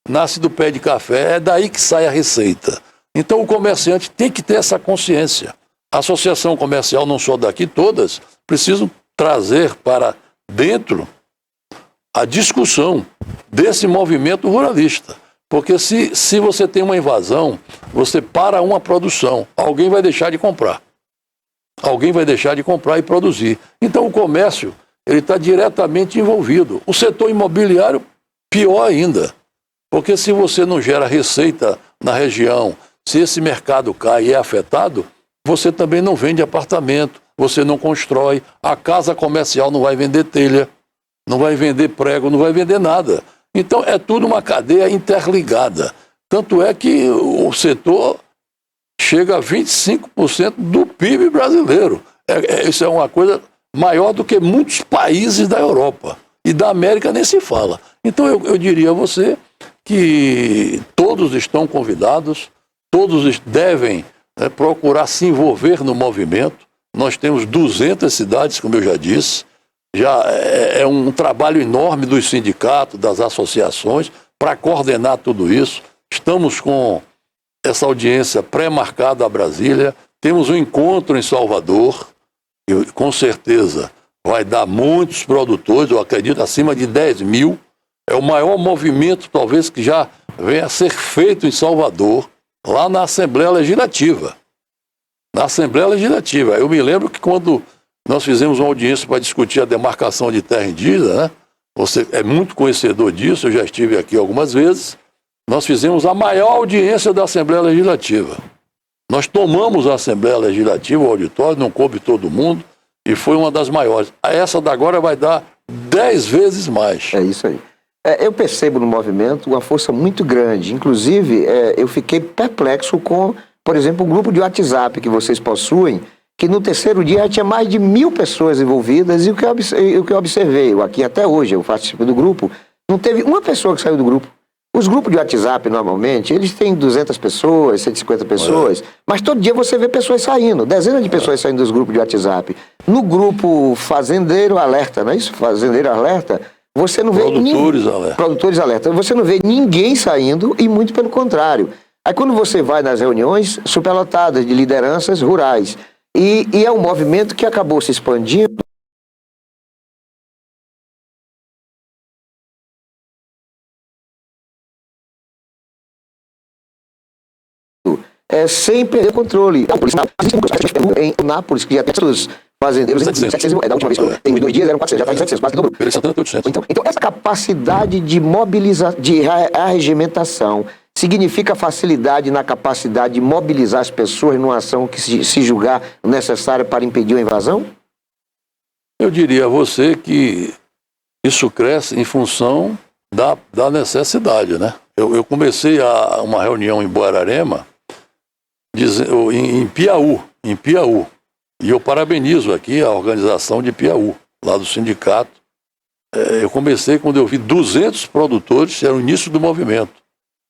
nasce do pé de café, é daí que sai a receita. Então o comerciante tem que ter essa consciência. A associação comercial, não só daqui, todas, precisam trazer para dentro a discussão desse movimento ruralista. Porque se você tem uma invasão, você para uma produção, alguém vai deixar de comprar. Alguém vai deixar de comprar e produzir. Então o comércio, ele está diretamente envolvido. O setor imobiliário, pior ainda. Porque se você não gera receita na região, se esse mercado cai e é afetado, você também não vende apartamento, você não constrói, a casa comercial não vai vender telha, não vai vender prego, não vai vender nada. Então é tudo uma cadeia interligada. Tanto é que o setor chega a 25% do PIB brasileiro. Isso é uma coisa maior do que muitos países da Europa. E da América nem se fala. Então eu diria a você que todos estão convidados, todos devem procurar se envolver no movimento. Nós temos 200 cidades, como eu já disse. Já é um trabalho enorme dos sindicatos, das associações, para coordenar tudo isso. Estamos com essa audiência pré-marcada a Brasília. Temos um encontro em Salvador, que com certeza vai dar muitos produtores, eu acredito, acima de 10 mil. É o maior movimento, talvez, que já venha a ser feito em Salvador, lá na Assembleia Legislativa. Na Assembleia Legislativa. Eu me lembro que quando nós fizemos uma audiência para discutir a demarcação de terra indígena, né? Você é muito conhecedor disso, eu já estive aqui algumas vezes. Nós fizemos a maior audiência da Assembleia Legislativa. Nós tomamos a Assembleia Legislativa, o auditório, não coube todo mundo, e foi uma das maiores. Essa da agora vai dar 10 vezes mais. É isso aí. Eu percebo no movimento uma força muito grande. Inclusive, eu fiquei perplexo com, por exemplo, o grupo de WhatsApp que vocês possuem, que no terceiro dia já tinha mais de 1000 pessoas envolvidas, e o que eu observei, aqui até hoje, eu participo do grupo, não teve uma pessoa que saiu do grupo. Os grupos de WhatsApp, normalmente, eles têm 200 pessoas, 150 pessoas, mas todo dia você vê pessoas saindo, dezenas de pessoas saindo dos grupos de WhatsApp. No grupo Fazendeiro Alerta, não é isso? Fazendeiro Alerta, você não vê Produtores Alerta. Você não vê ninguém saindo, e muito pelo contrário. Aí quando você vai nas reuniões, superlotadas de lideranças rurais, e é um movimento que acabou se expandindo. Sem perder o controle. Em Nápoles, que já tem os fazendeiros, 700, da última vez que tem 2 dias eram 400, já está em 700, quase dobrou. Então essa capacidade de mobilização, de arregimentação, significa facilidade na capacidade de mobilizar as pessoas numa ação que se julgar necessária para impedir uma invasão? Eu diria a você que isso cresce em função da necessidade, né? Eu comecei uma reunião em Buararema, em Piauí, e eu parabenizo aqui a organização de Piauí, lá do sindicato. Eu comecei quando eu vi 200 produtores, era o início do movimento.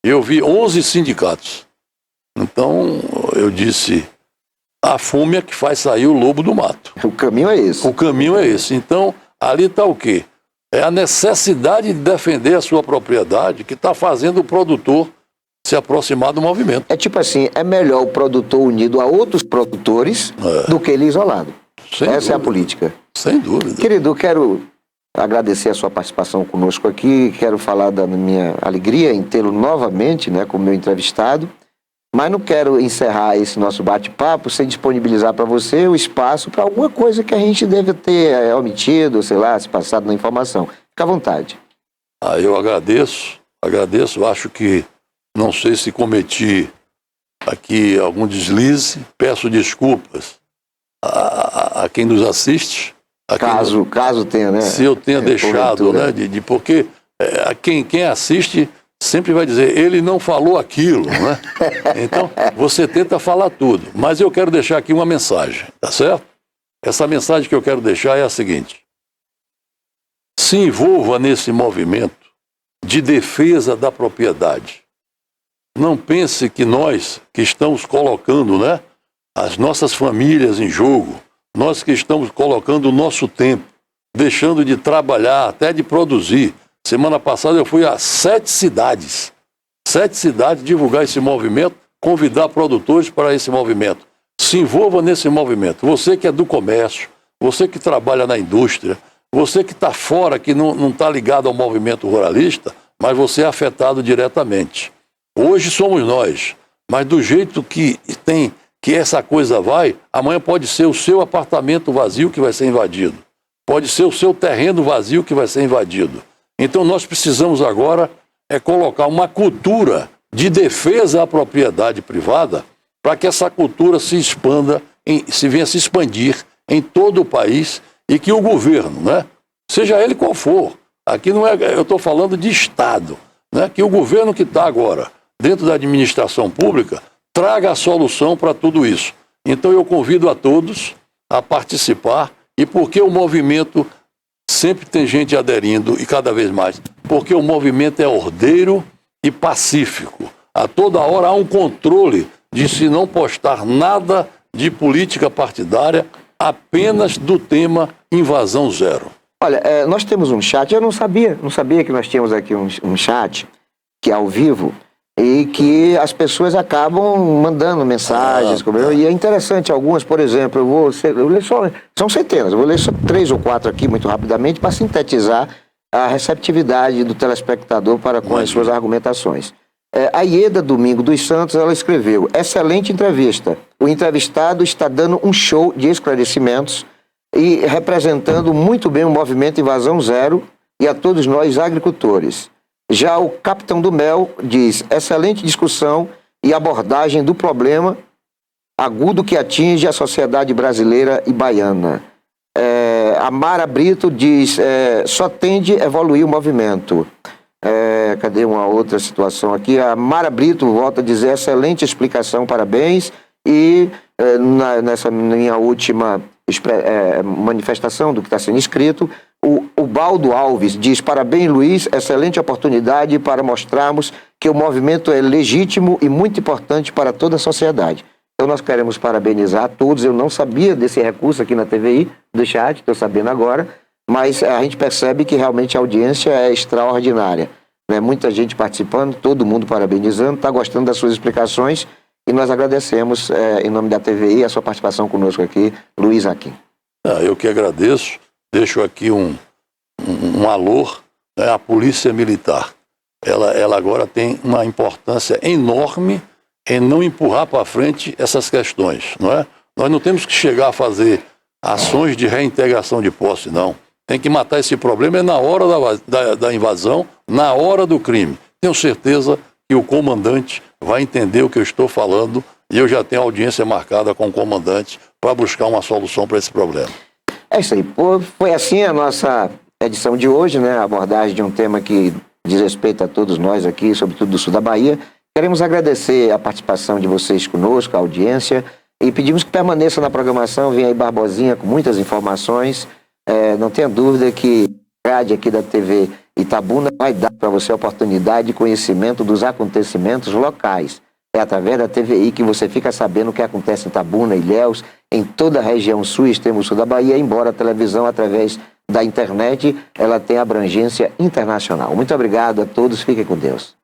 Eu vi 11 sindicatos. Então, eu disse, a fome é que faz sair o lobo do mato. O caminho é esse. O caminho é esse. Então, ali está o quê? É a necessidade de defender a sua propriedade que está fazendo o produtor se aproximar do movimento. É tipo assim, é melhor o produtor unido a outros produtores do que ele isolado. Essa é a política. Sem dúvida. Querido, eu quero agradecer a sua participação conosco aqui, quero falar da minha alegria em tê-lo novamente, né, como meu entrevistado, mas não quero encerrar esse nosso bate-papo sem disponibilizar para você o espaço para alguma coisa que a gente deve ter omitido, sei lá, se passado na informação. Fica à vontade. Eu agradeço, acho que não sei se cometi aqui algum deslize, peço desculpas a quem nos assiste. Caso tenha, né? Se eu tenha deixado, né? Porque quem assiste sempre vai dizer, ele não falou aquilo, né? Então, você tenta falar tudo. Mas eu quero deixar aqui uma mensagem, tá certo? Essa mensagem que eu quero deixar é a seguinte. Se envolva nesse movimento de defesa da propriedade. Não pense que nós que estamos colocando, né, as nossas famílias em jogo, nós que estamos colocando o nosso tempo, deixando de trabalhar, até de produzir. Semana passada eu fui a 7 cidades divulgar esse movimento, convidar produtores para esse movimento. Se envolva nesse movimento. Você que é do comércio, você que trabalha na indústria, você que está fora, que não está ligado ao movimento ruralista, mas você é afetado diretamente. Hoje somos nós, mas do jeito que essa coisa vai, amanhã pode ser o seu apartamento vazio que vai ser invadido. Pode ser o seu terreno vazio que vai ser invadido. Então nós precisamos agora colocar uma cultura de defesa à propriedade privada para que essa cultura se expanda, venha se expandir em todo o país e que o governo, né, seja ele qual for, aqui não é, eu estou falando de Estado, né, que o governo que está agora dentro da administração pública traga a solução para tudo isso. Então eu convido a todos a participar. E por que o movimento sempre tem gente aderindo e cada vez mais? Porque o movimento é ordeiro e pacífico. A toda hora há um controle de se não postar nada de política partidária, apenas do tema invasão zero. Olha, nós temos um chat, eu não sabia que nós tínhamos aqui um chat, que é ao vivo, e que as pessoas acabam mandando mensagens, e é interessante, algumas, por exemplo, eu ler só, são centenas, eu vou ler só 3 ou 4 aqui muito rapidamente para sintetizar a receptividade do telespectador para com as suas argumentações. A Ieda Domingo dos Santos, ela escreveu, excelente entrevista, o entrevistado está dando um show de esclarecimentos e representando muito bem o movimento Invasão Zero e a todos nós agricultores. Já o Capitão do Mel diz, excelente discussão e abordagem do problema agudo que atinge a sociedade brasileira e baiana. A Mara Brito diz, só tende a evoluir o movimento. Cadê uma outra situação aqui? A Mara Brito volta a dizer, excelente explicação, parabéns. E nessa minha última manifestação do que está sendo escrito, o Baldo Alves diz, parabéns Luiz, excelente oportunidade para mostrarmos que o movimento é legítimo e muito importante para toda a sociedade. Então nós queremos parabenizar a todos, eu não sabia desse recurso aqui na TVI, do chat, estou sabendo agora, mas a gente percebe que realmente a audiência é extraordinária. Né? Muita gente participando, todo mundo parabenizando, está gostando das suas explicações e nós agradecemos, em nome da TVI, a sua participação conosco aqui, Luiz Aquim. Eu que agradeço, deixo aqui um alô, né, à Polícia Militar. Ela agora tem uma importância enorme em não empurrar para frente essas questões, não é? Nós não temos que chegar a fazer ações de reintegração de posse, não. Tem que matar esse problema na hora da invasão, na hora do crime. Tenho certeza que o comandante vai entender o que eu estou falando e eu já tenho audiência marcada com o comandante para buscar uma solução para esse problema. É isso aí. Foi assim a nossa edição de hoje, né? A abordagem de um tema que diz respeito a todos nós aqui, sobretudo do sul da Bahia. Queremos agradecer a participação de vocês conosco, a audiência, e pedimos que permaneça na programação. Vem aí Barbosinha com muitas informações. Não tenha dúvida que a grade aqui da TV Itabuna vai dar para você a oportunidade de conhecimento dos acontecimentos locais. É através da TVI que você fica sabendo o que acontece em Itabuna, Ilhéus, em toda a região sul e extremo sul da Bahia, embora a televisão, através da internet, ela tenha abrangência internacional. Muito obrigado a todos, fiquem com Deus.